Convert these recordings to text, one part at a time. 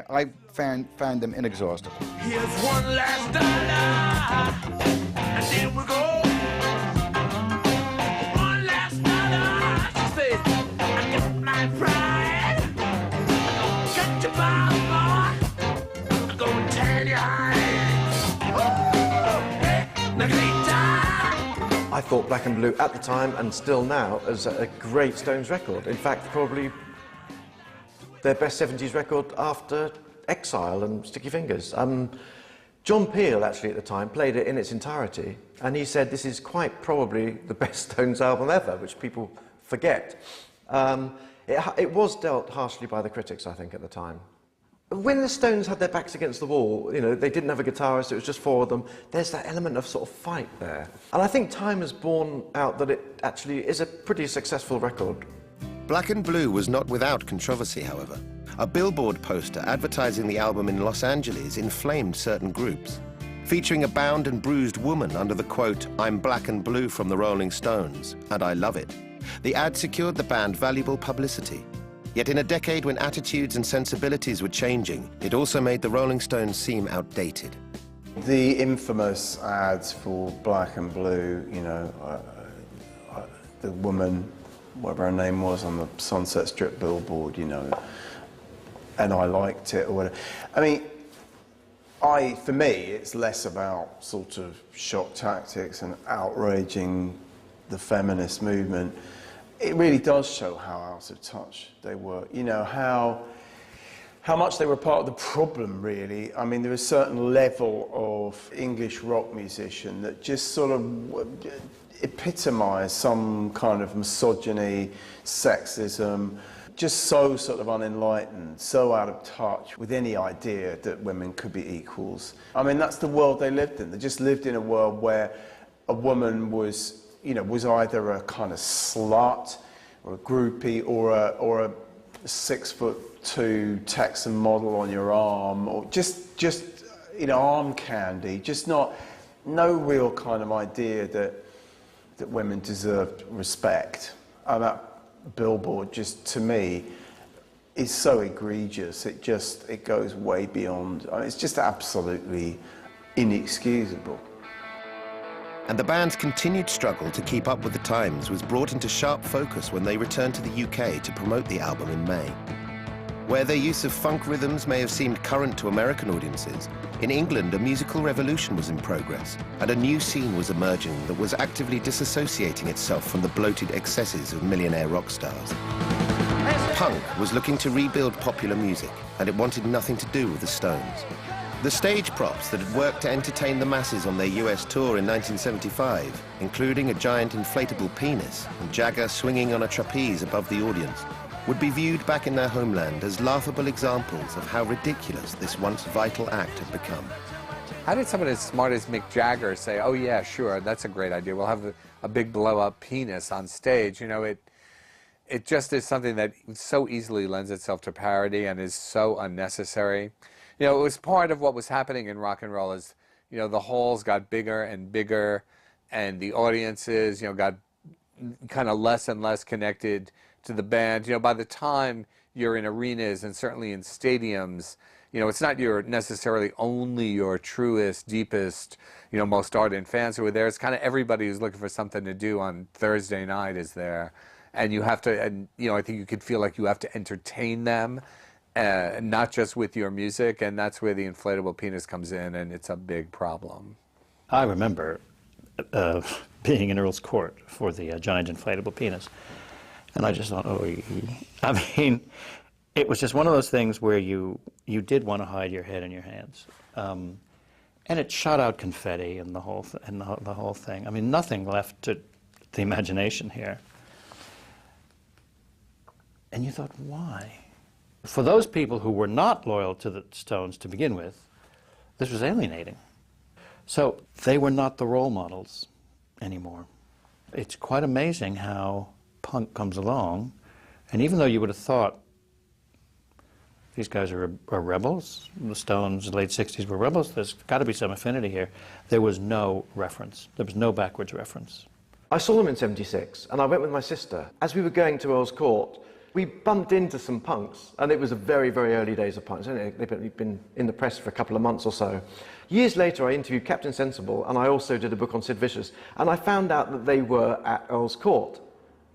I found them inexhaustible. Here's one last dollar, and then we go. One last dollar, she says, I got my pride. Got your mama, I'm gonna tell you I thought Black and Blue at the time, and still now, as a great Stones record. In fact, probably their best 70s record after Exile and Sticky Fingers. John Peel, actually, at the time, played it in its entirety, and he said this is quite probably the best Stones album ever, which people forget. It was dealt harshly by the critics, I think, at the time. When the Stones had their backs against the wall, you know, they didn't have a guitarist, it was just four of them, there's that element of sort of fight there. And I think time has borne out that it actually is a pretty successful record. Black and Blue was not without controversy, however. A Billboard poster advertising the album in Los Angeles inflamed certain groups. Featuring a bound and bruised woman under the quote, "I'm black and blue from the Rolling Stones, and I love it." The ad secured the band valuable publicity. Yet in a decade when attitudes and sensibilities were changing, it also made the Rolling Stones seem outdated. The infamous ads for Black and Blue, you know, the woman, whatever her name was, on the Sunset Strip billboard, you know, and I liked it, or whatever. I mean, for me, it's less about sort of shock tactics and outraging the feminist movement. It really does show how out of touch they were, you know, how much they were part of the problem, really. I mean, there was a certain level of English rock musician that just sort of epitomised some kind of misogyny, sexism, just so sort of unenlightened, so out of touch with any idea that women could be equals. I mean, that's the world they lived in. They just lived in a world where a woman was, you know, was either a kind of slut or a groupie or a 6'2" Texan model on your arm, or just you know, arm candy. Just no real kind of idea that women deserved respect. And that billboard, just to me, is so egregious. It goes way beyond. I mean, it's just absolutely inexcusable. And the band's continued struggle to keep up with the times was brought into sharp focus when they returned to the UK to promote the album in May. Where their use of funk rhythms may have seemed current to American audiences, in England a musical revolution was in progress, and a new scene was emerging that was actively disassociating itself from the bloated excesses of millionaire rock stars. Punk was looking to rebuild popular music, and it wanted nothing to do with the Stones. The stage props that had worked to entertain the masses on their US tour in 1975, including a giant inflatable penis and Jagger swinging on a trapeze above the audience, would be viewed back in their homeland as laughable examples of how ridiculous this once vital act had become. How did someone as smart as Mick Jagger say, oh yeah, sure, that's a great idea, we'll have a big blow-up penis on stage? You know, it just is something that so easily lends itself to parody and is so unnecessary. You know, it was part of what was happening in rock and roll is, you know, the halls got bigger and bigger, and the audiences, you know, got kind of less and less connected to the band. You know, by the time you're in arenas and certainly in stadiums, you know, it's not necessarily only your truest, deepest, you know, most ardent fans who are there. It's kind of everybody who's looking for something to do on Thursday night is there. And you have to, and, you know, I think you could feel like you have to entertain them. Not just with your music, and that's where the inflatable penis comes in, and it's a big problem. I remember being in Earl's Court for the giant inflatable penis, and I just thought, oh, I mean, it was just one of those things where you did want to hide your head in your hands, and it shot out confetti and the whole thing. I mean, nothing left to the imagination here. And you thought, why? For those people who were not loyal to the Stones to begin with, this was alienating. So they were not the role models anymore. It's quite amazing how punk comes along, and even though you would have thought these guys are rebels, the Stones, late 60s were rebels, there's got to be some affinity here, there was no reference. There was no backwards reference. I saw them in '76, and I went with my sister. As we were going to Earl's Court, We bumped into some punks, and it was the very, very early days of punks. They'd been in the press for a couple of months or so. Years later, I interviewed Captain Sensible, and I also did a book on Sid Vicious, and I found out that they were at Earl's Court.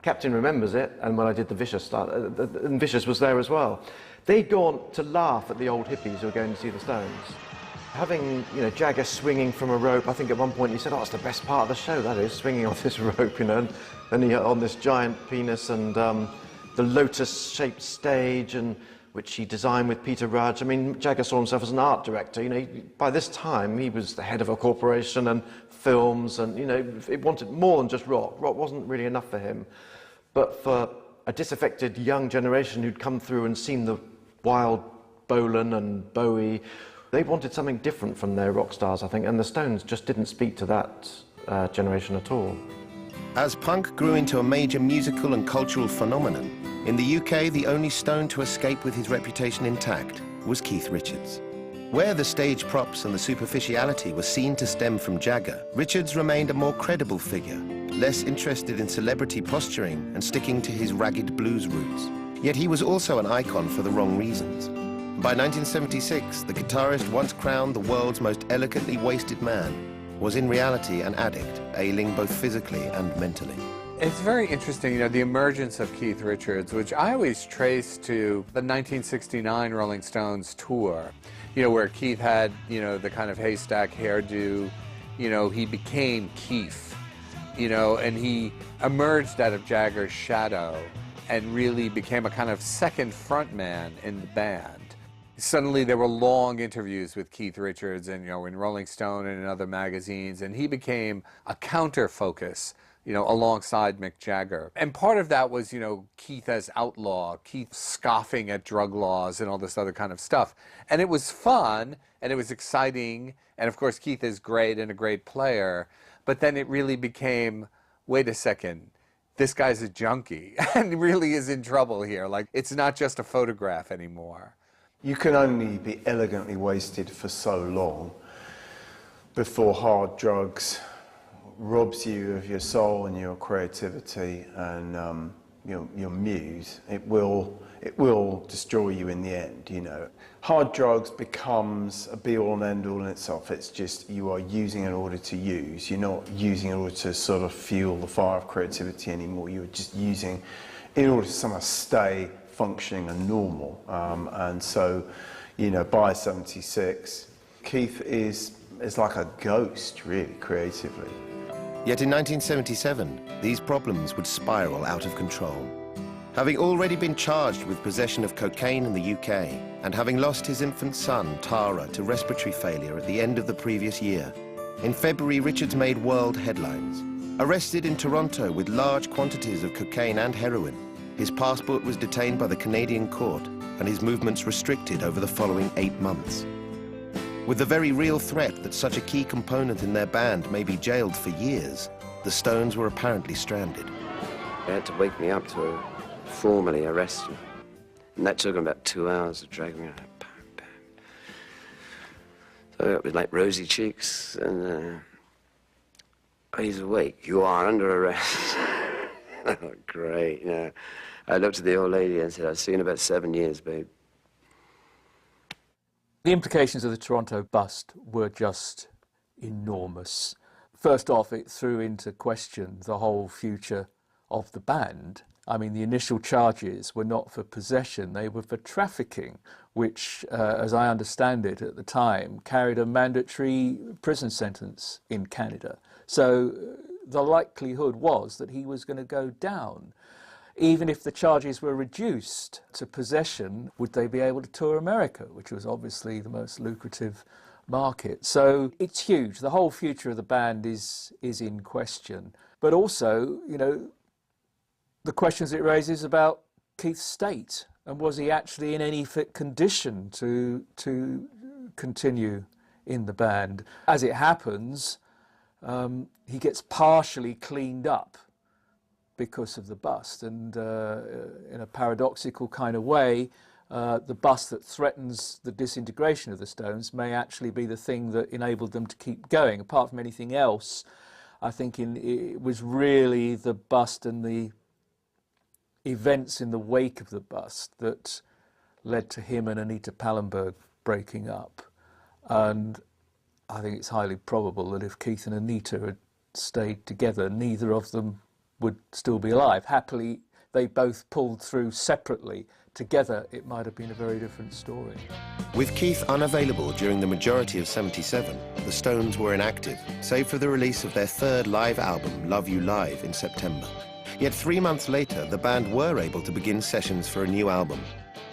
Captain remembers it, and when I did the Vicious stuff, and Vicious was there as well. They'd gone to laugh at the old hippies who were going to see the Stones. Having, you know, Jagger swinging from a rope, I think at one point he said, "Oh, it's the best part of the show, that is, swinging on this rope, you know," and he on this giant penis, and the lotus-shaped stage, and which he designed with Peter Rudge. I mean, Jagger saw himself as an art director. You know, by this time he was the head of a corporation and films, and you know, it wanted more than just rock. Rock wasn't really enough for him, but for a disaffected young generation who'd come through and seen the wild Bolan and Bowie, they wanted something different from their rock stars, I think, and the Stones just didn't speak to that generation at all. As punk grew into a major musical and cultural phenomenon, in the UK, the only Stone to escape with his reputation intact was Keith Richards. Where the stage props and the superficiality were seen to stem from Jagger, Richards remained a more credible figure, less interested in celebrity posturing and sticking to his ragged blues roots. Yet he was also an icon for the wrong reasons. By 1976, the guitarist once crowned the world's most elegantly wasted man was in reality an addict, ailing both physically and mentally. It's very interesting, you know, the emergence of Keith Richards, which I always trace to the 1969 Rolling Stones tour, you know, where Keith had, you know, the kind of haystack hairdo, you know, he became Keith, you know, and he emerged out of Jagger's shadow and really became a kind of second frontman in the band. Suddenly there were long interviews with Keith Richards, and, you know, in Rolling Stone and in other magazines, and he became a counter-focus, you know, alongside Mick Jagger. And part of that was, you know, Keith as outlaw, Keith scoffing at drug laws and all this other kind of stuff. And it was fun, and it was exciting, and of course Keith is great and a great player, but then it really became, wait a second, this guy's a junkie and really is in trouble here. Like, it's not just a photograph anymore. You can only be elegantly wasted for so long before hard drugs robs you of your soul and your creativity and your muse. It will destroy you in the end, you know. Hard drugs becomes a be-all and end-all in itself. It's just you are using in order to use. You're not using in order to sort of fuel the fire of creativity anymore. You're just using in order to somehow stay functioning and normal. And so, you know, by 76, Keith is like a ghost, really, creatively. Yet in 1977, these problems would spiral out of control. Having already been charged with possession of cocaine in the UK, and having lost his infant son, Tara, to respiratory failure at the end of the previous year, in February, Richards made world headlines. Arrested in Toronto with large quantities of cocaine and heroin, his passport was detained by the Canadian court and his movements restricted over the following 8 months. With the very real threat that such a key component in their band may be jailed for years, the Stones were apparently stranded. They had to wake me up to formally arrest me. And that took them about 2 hours to drag me out. Bam, bam. So it was like rosy cheeks and oh, he's awake. You are under arrest. Oh, great, you know. I looked at the old lady and said, I've seen about 7 years, babe. The implications of the Toronto bust were just enormous. First off, it threw into question the whole future of the band. I mean, the initial charges were not for possession, they were for trafficking, which, as I understand it at the time, carried a mandatory prison sentence in Canada. So the likelihood was that he was going to go down. Even if the charges were reduced to possession, would they be able to tour America, which was obviously the most lucrative market? So it's huge. The whole future of the band is in question. But also, you know, the questions it raises about Keith's state, and was he actually in any fit condition to continue in the band? As it happens, he gets partially cleaned up because of the bust, and in a paradoxical kind of way, the bust that threatens the disintegration of the Stones may actually be the thing that enabled them to keep going. Apart from anything else, I think it was really the bust and the events in the wake of the bust that led to him and Anita Pallenberg breaking up. And I think it's highly probable that if Keith and Anita had stayed together, neither of them would still be alive. Happily, they both pulled through separately. Together, it might have been a very different story. With Keith unavailable during the majority of '77, the Stones were inactive, save for the release of their third live album, Love You Live, in September. Yet 3 months later, the band were able to begin sessions for a new album.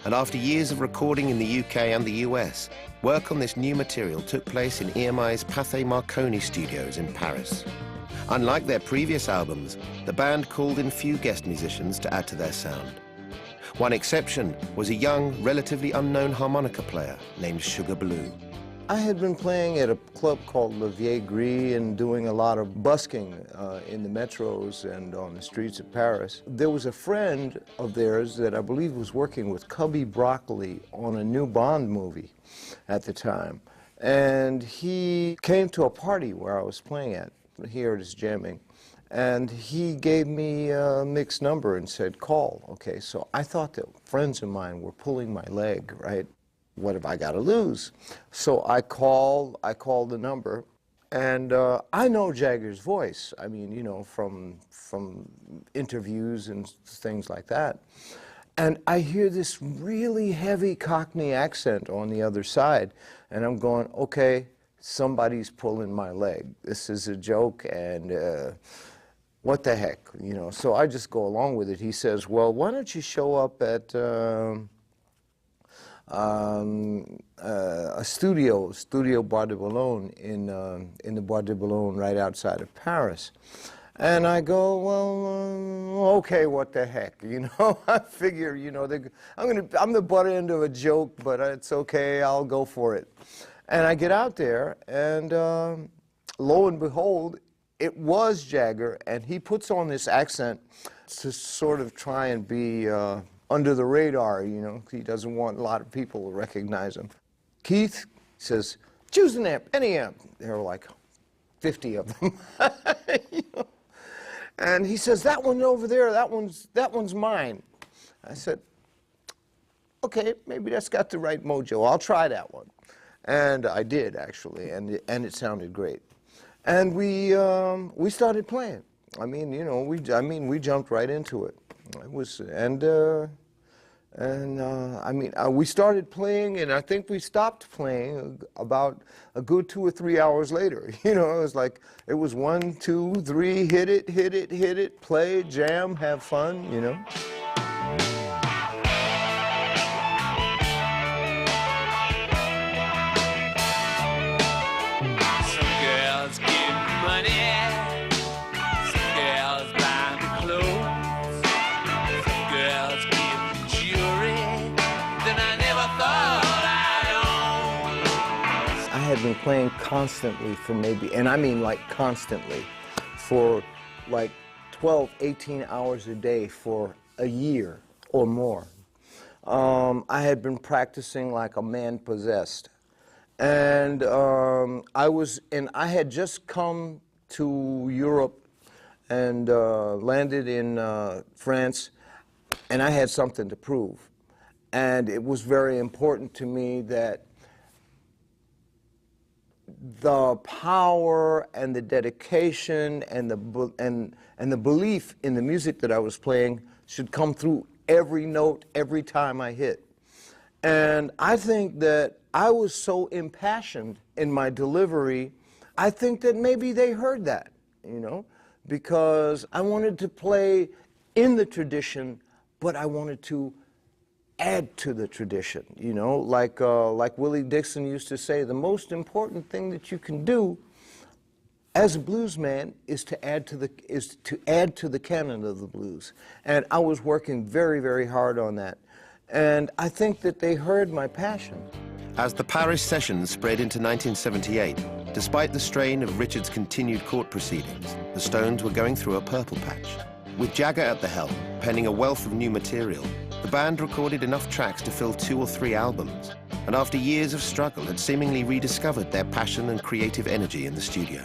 And after years of recording in the UK and the US, work on this new material took place in EMI's Pathé Marconi studios in Paris. Unlike their previous albums, the band called in few guest musicians to add to their sound. One exception was a young, relatively unknown harmonica player named Sugar Blue. I had been playing at a club called Le Vieil Gris and doing a lot of busking in the metros and on the streets of Paris. There was a friend of theirs that I believe was working with Cubby Broccoli on a new Bond movie at the time. And he came to a party where I was playing at, here at his jamming. And he gave me Mick's number and said, call. Okay, so I thought that friends of mine were pulling my leg, right? What have I got to lose? So I called the number, and I know Jagger's voice. I mean, you know, from interviews and things like that. And I hear this really heavy Cockney accent on the other side, and I'm going, okay, somebody's pulling my leg. This is a joke, and what the heck, you know? So I just go along with it. He says, well, why don't you show up at a studio Bois de Boulogne in the Bois de Boulogne right outside of Paris. And I go, well, okay, what the heck, you know? I figure, you know, I'm the butt end of a joke, but it's okay, I'll go for it. And I get out there, and lo and behold, it was Jagger, and he puts on this accent to sort of try and be under the radar, you know. He doesn't want a lot of people to recognize him. Keith says, choose an amp, any amp. There were like 50 of them. You know? And he says, that one over there, that one's mine. I said, okay, maybe that's got the right mojo. I'll try that one. And I did, actually, and it sounded great. And we started playing. I mean, you know, we jumped right into it. It was, we started playing, and I think we stopped playing about a good 2 or 3 hours later. You know, it was 1, 2, 3, hit it, play, jam, have fun, you know. I had been playing constantly for maybe, and I mean like constantly, for like 12, 18 hours a day for a year or more. I had been practicing like a man possessed. And I had just come to Europe and landed in France, and I had something to prove. And it was very important to me that the power and the dedication and the belief in the music that I was playing should come through every note, every time I hit. And I think that I was so impassioned in my delivery, I think that maybe they heard that, you know, because I wanted to play in the tradition, but I wanted to add to the tradition, you know, like Willie Dixon used to say, the most important thing that you can do as a blues man is to add to the canon of the blues. And I was working very, very hard on that. And I think that they heard my passion. As the Paris sessions spread into 1978, despite the strain of Richard's continued court proceedings, the Stones were going through a purple patch. With Jagger at the helm, penning a wealth of new material, the band recorded enough tracks to fill 2 or 3 albums, and after years of struggle had seemingly rediscovered their passion and creative energy in the studio.